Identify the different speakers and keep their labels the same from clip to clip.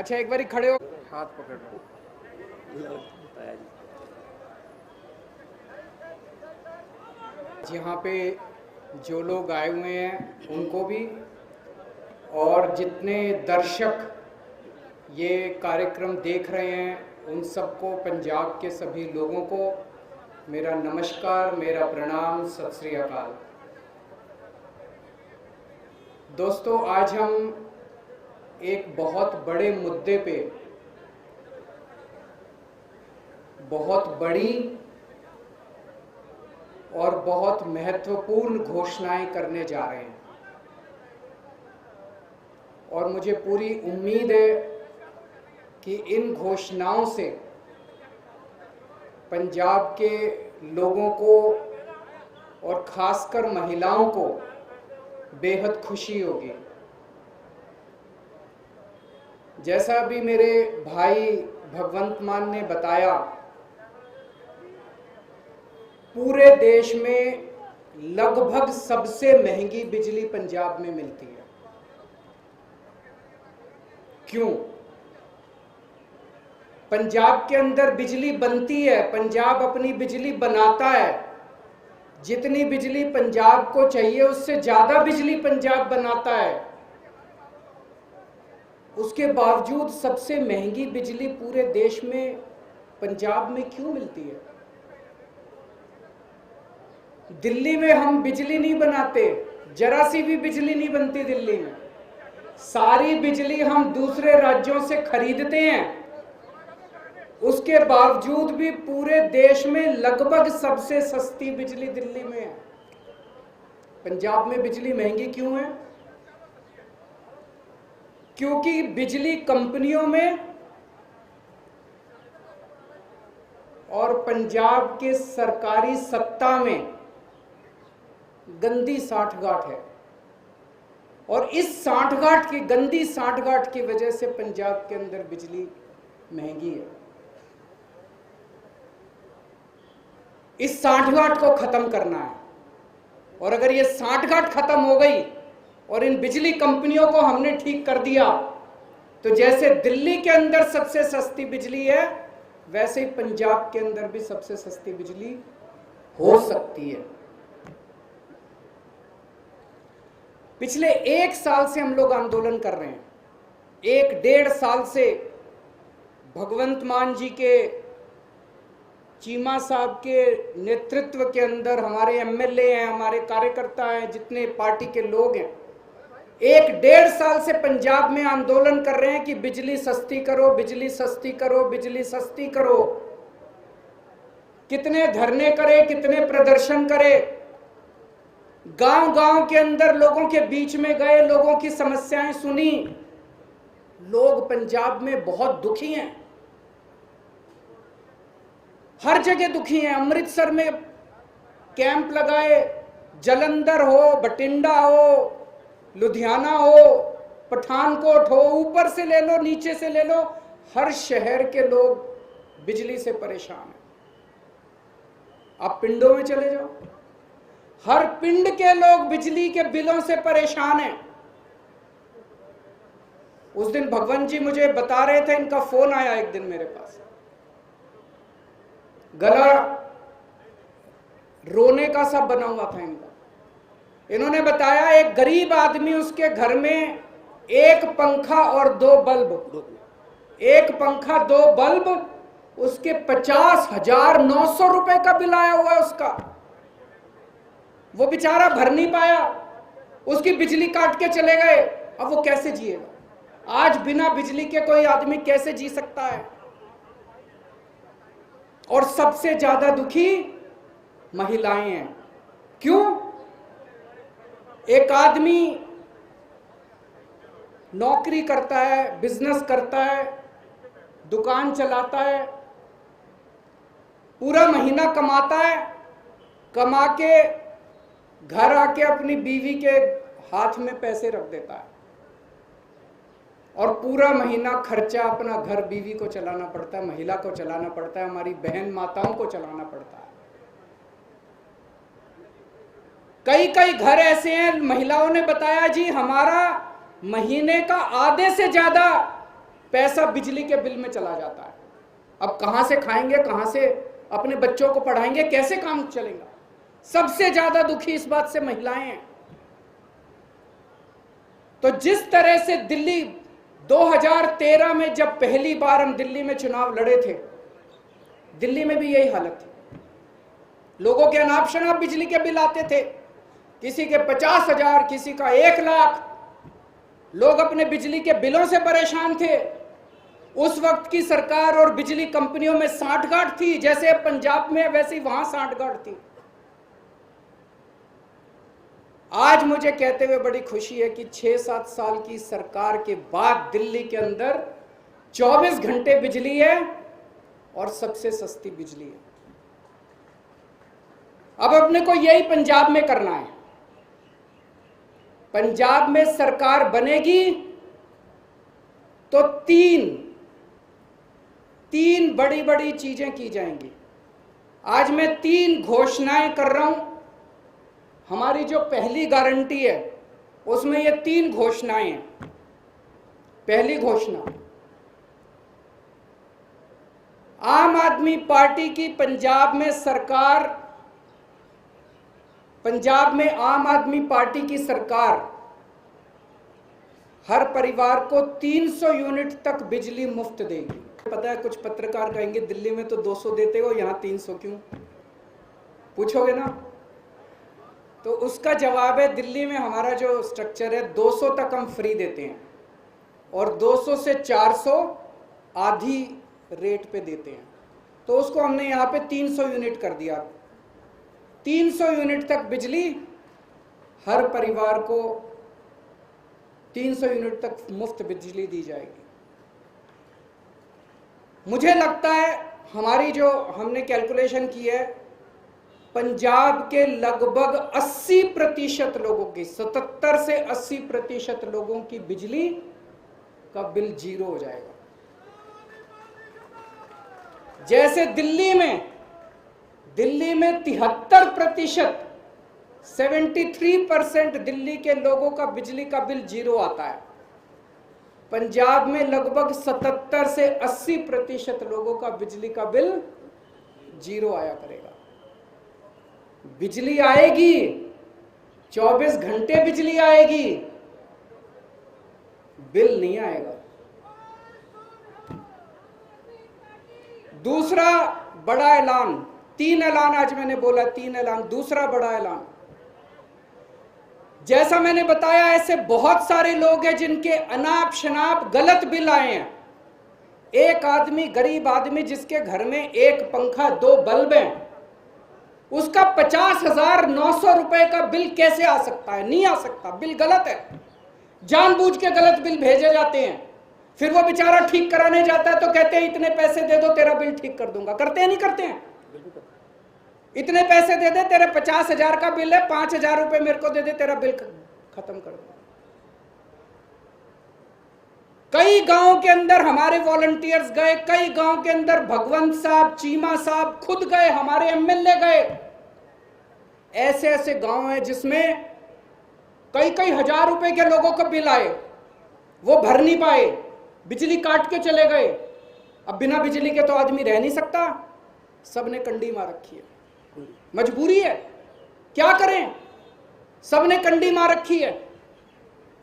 Speaker 1: अच्छा एक बारी खड़े हो, हाथ पकड़ लो। यहाँ पे जो लोग आए हुए हैं उनको भी, और जितने दर्शक ये कार्यक्रम देख रहे हैं उन सबको, पंजाब के सभी लोगों को मेरा नमस्कार, मेरा प्रणाम, सत श्री अकाल। दोस्तों, आज हम एक बहुत बड़े मुद्दे पे बहुत बड़ी और बहुत महत्वपूर्ण घोषणाएं करने जा रहे हैं, और मुझे पूरी उम्मीद है कि इन घोषणाओं से पंजाब के लोगों को और खासकर महिलाओं को बेहद खुशी होगी। जैसा अभी मेरे भाई भगवंत मान ने बताया, पूरे देश में लगभग सबसे महंगी बिजली पंजाब में मिलती है। क्यों? पंजाब के अंदर बिजली बनती है, पंजाब अपनी बिजली बनाता है। जितनी बिजली पंजाब को चाहिए उससे ज्यादा बिजली पंजाब बनाता है। उसके बावजूद सबसे महंगी बिजली पूरे देश में पंजाब में क्यों मिलती है? दिल्ली में हम बिजली नहीं बनाते, जरा सी भी बिजली नहीं बनती दिल्ली में। सारी बिजली हम दूसरे राज्यों से खरीदते हैं। उसके बावजूद भी पूरे देश में लगभग सबसे सस्ती बिजली दिल्ली में है। पंजाब में बिजली महंगी क्यों है? क्योंकि बिजली कंपनियों में और पंजाब के सरकारी सत्ता में गंदी साठगांठ है, और इस साठगांठ की, गंदी साठगांठ की वजह से पंजाब के अंदर बिजली महंगी है। इस साठगांठ को खत्म करना है, और अगर ये साठगांठ खत्म हो गई और इन बिजली कंपनियों को हमने ठीक कर दिया, तो जैसे दिल्ली के अंदर सबसे सस्ती बिजली है, वैसे ही पंजाब के अंदर भी सबसे सस्ती बिजली हो सकती है। पिछले 1 साल से हम लोग आंदोलन कर रहे हैं। 1-1.5 साल से भगवंत मान जी के, चीमा साहब के नेतृत्व के अंदर हमारे एमएलए हैं, हमारे कार्यकर्ता हैं, जितने पार्टी के लोग हैं, 1-1.5 साल से पंजाब में आंदोलन कर रहे हैं कि बिजली सस्ती करो, बिजली सस्ती करो, बिजली सस्ती करो। कितने धरने करे, कितने प्रदर्शन करे, गांव-गांव के अंदर लोगों के बीच में गए, लोगों की समस्याएं सुनी। लोग पंजाब में बहुत दुखी हैं, हर जगह दुखी हैं। अमृतसर में कैंप लगाए, जलंधर हो, बठिंडा हो, लुधियाना हो, पठानकोट हो, ऊपर से ले लो, नीचे से ले लो, हर शहर के लोग बिजली से परेशान हैं। आप पिंडों में चले जाओ, हर पिंड के लोग बिजली के बिलों से परेशान हैं। उस दिन भगवंत जी मुझे बता रहे थे, इनका फोन आया एक दिन मेरे पास, गला रोने का सा बना हुआ था इनका। इन्होंने बताया एक गरीब आदमी, उसके घर में 1 पंखा और 2 बल्ब, 1 पंखा 2 बल्ब, उसके 50,900 रुपए का बिल आया हुआ है उसका। वो बेचारा भर नहीं पाया, उसकी बिजली काट के चले गए। अब वो कैसे जिएगा? आज बिना बिजली के कोई आदमी कैसे जी सकता है? और सबसे ज्यादा दुखी महिलाएं हैं। क्यों? एक आदमी नौकरी करता है, बिजनेस करता है, दुकान चलाता है, पूरा महीना कमाता है, कमा के घर आके अपनी बीवी के हाथ में पैसे रख देता है, और पूरा महीना खर्चा अपना घर, बीवी को चलाना पड़ता है, महिला को चलाना पड़ता है, हमारी बहन माताओं को चलाना पड़ता है। कई कई घर ऐसे हैं, महिलाओं ने बताया जी हमारा महीने का आधे से ज्यादा पैसा बिजली के बिल में चला जाता है। अब कहां से खाएंगे, कहां से अपने बच्चों को पढ़ाएंगे, कैसे काम चलेगा? सबसे ज्यादा दुखी इस बात से महिलाएं हैं। तो जिस तरह से दिल्ली 2013 में जब पहली बार हम दिल्ली में चुनाव लड़े थे, दिल्ली में भी यही हालत थी। लोगों के अनाप शनाप बिजली के बिल आते थे, किसी के 50,000, किसी का 1 लाख। लोग अपने बिजली के बिलों से परेशान थे। उस वक्त की सरकार और बिजली कंपनियों में सांठगांठ थी, जैसे पंजाब में वैसे ही वहां सांठगांठ थी। आज मुझे कहते हुए बड़ी खुशी है कि 6-7 साल की सरकार के बाद दिल्ली के अंदर 24 घंटे बिजली है और सबसे सस्ती बिजली है। अब अपने को यही पंजाब में करना है। पंजाब में सरकार बनेगी तो तीन बड़ी बड़ी चीजें की जाएंगी। आज मैं 3 घोषणाएं कर रहा हूं। हमारी जो पहली गारंटी है उसमें ये 3 घोषणाएं हैं। पहली घोषणा, आम आदमी पार्टी की पंजाब में सरकार, पंजाब में आम आदमी पार्टी की सरकार हर परिवार को 300 यूनिट तक बिजली मुफ्त देगी। पता है कुछ पत्रकार कहेंगे दिल्ली में तो 200 देते हो, यहां 300 क्यों? पूछोगे ना? तो उसका जवाब है, दिल्ली में हमारा जो स्ट्रक्चर है 200 तक हम फ्री देते हैं और 200 से 400 आधी रेट पे देते हैं। तो उसको हमने यहाँ पे 300 यूनिट कर दिया। 300 यूनिट तक बिजली हर परिवार को 300 यूनिट तक मुफ्त बिजली दी जाएगी। मुझे लगता है हमारी जो हमने कैलकुलेशन की है, पंजाब के लगभग 80% लोगों की, 77 से 80% लोगों की बिजली का बिल 0 हो जाएगा। जैसे दिल्ली में 73%, 73% दिल्ली के लोगों का बिजली का बिल 0 आता है। पंजाब में लगभग 77 से 80% लोगों का बिजली का बिल 0 आया करेगा। बिजली आएगी, 24 घंटे बिजली आएगी, बिल नहीं आएगा। दूसरा बड़ा ऐलान, 3 ऐलान आज मैंने बोला, 3 ऐलान। दूसरा बड़ा ऐलान, जैसा मैंने बताया ऐसे बहुत सारे लोग हैं जिनके अनाप शनाप गलत बिल आए हैं। एक आदमी, गरीब आदमी जिसके घर में 1 पंखा 2 बल्ब हैं, उसका 50,900 रुपए का बिल कैसे आ सकता है? नहीं आ सकता। बिल गलत है, जानबूझ के गलत बिल भेजे जाते हैं। फिर वो बेचारा ठीक कराने जाता है तो कहते हैं इतने पैसे दे दो तेरा बिल ठीक कर दूंगा। करते हैं नहीं करते हैं? इतने पैसे दे दे, तेरे 50,000 का बिल है, 5,000 रुपए मेरे को दे दे, तेरा बिल खत्म कर दो। कई गांव के अंदर हमारे वॉलंटियर्स गए, कई गांव के अंदर भगवंत साहब, चीमा साहब खुद गए, हमारे एमएलए गए। ऐसे ऐसे गांव हैं जिसमें कई हजार रुपए के लोगों को बिल आए, वो भर नहीं पाए, बिजली काट के चले गए। अब बिना बिजली के तो आदमी रह नहीं सकता, सबने कंडी मार रखी है, मजबूरी है, क्या करें? सबने कंडी मार रखी है।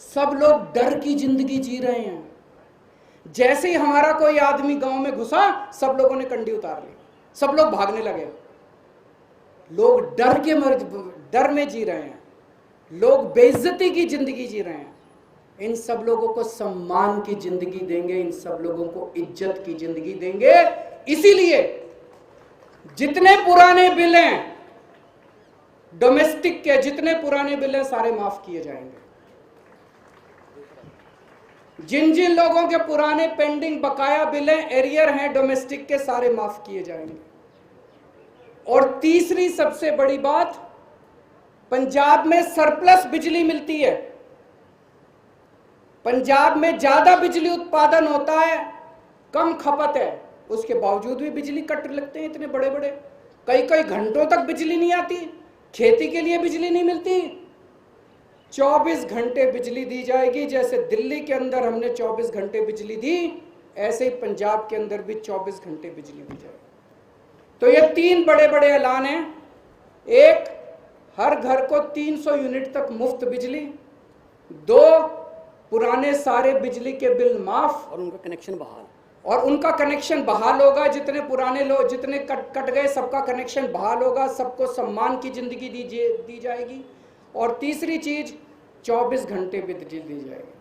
Speaker 1: सब लोग डर की जिंदगी जी रहे हैं। जैसे ही हमारा कोई आदमी गांव में घुसा, सब लोगों ने कंडी उतार ली, सब लोग भागने लगे। लोग डर में जी रहे हैं, लोग बेइज्जती की जिंदगी जी रहे हैं। इन सब लोगों को सम्मान की जिंदगी देंगे, इन सब लोगों को इज्जत की जिंदगी देंगे। इसीलिए जितने पुराने बिल हैं डोमेस्टिक के, जितने पुराने बिल हैं सारे माफ किए जाएंगे। जिन जिन लोगों के पुराने पेंडिंग बकाया बिल हैं, एरियर हैं डोमेस्टिक के, सारे माफ किए जाएंगे। और तीसरी सबसे बड़ी बात, पंजाब में सरप्लस बिजली मिलती है। पंजाब में ज्यादा बिजली उत्पादन होता है, कम खपत है, उसके बावजूद भी बिजली कट लगते हैं इतने बड़े बड़े। कई घंटों तक बिजली नहीं आती, खेती के लिए बिजली नहीं मिलती। 24 घंटे बिजली दी जाएगी। जैसे दिल्ली के अंदर हमने 24 घंटे बिजली दी, ऐसे ही पंजाब के अंदर भी 24 घंटे बिजली दी जाएगी। तो ये 3 बड़े बड़े ऐलान हैं। एक, हर घर को 300 यूनिट तक मुफ्त बिजली। 2, पुराने सारे बिजली के बिल माफ
Speaker 2: और उनका कनेक्शन बहाल।
Speaker 1: और उनका कनेक्शन बहाल होगा। जितने पुराने लोग जितने कट गए सबका कनेक्शन बहाल होगा, सबको सम्मान की जिंदगी दी जाएगी। और तीसरी चीज, 24 घंटे बिजली दी जाएगी।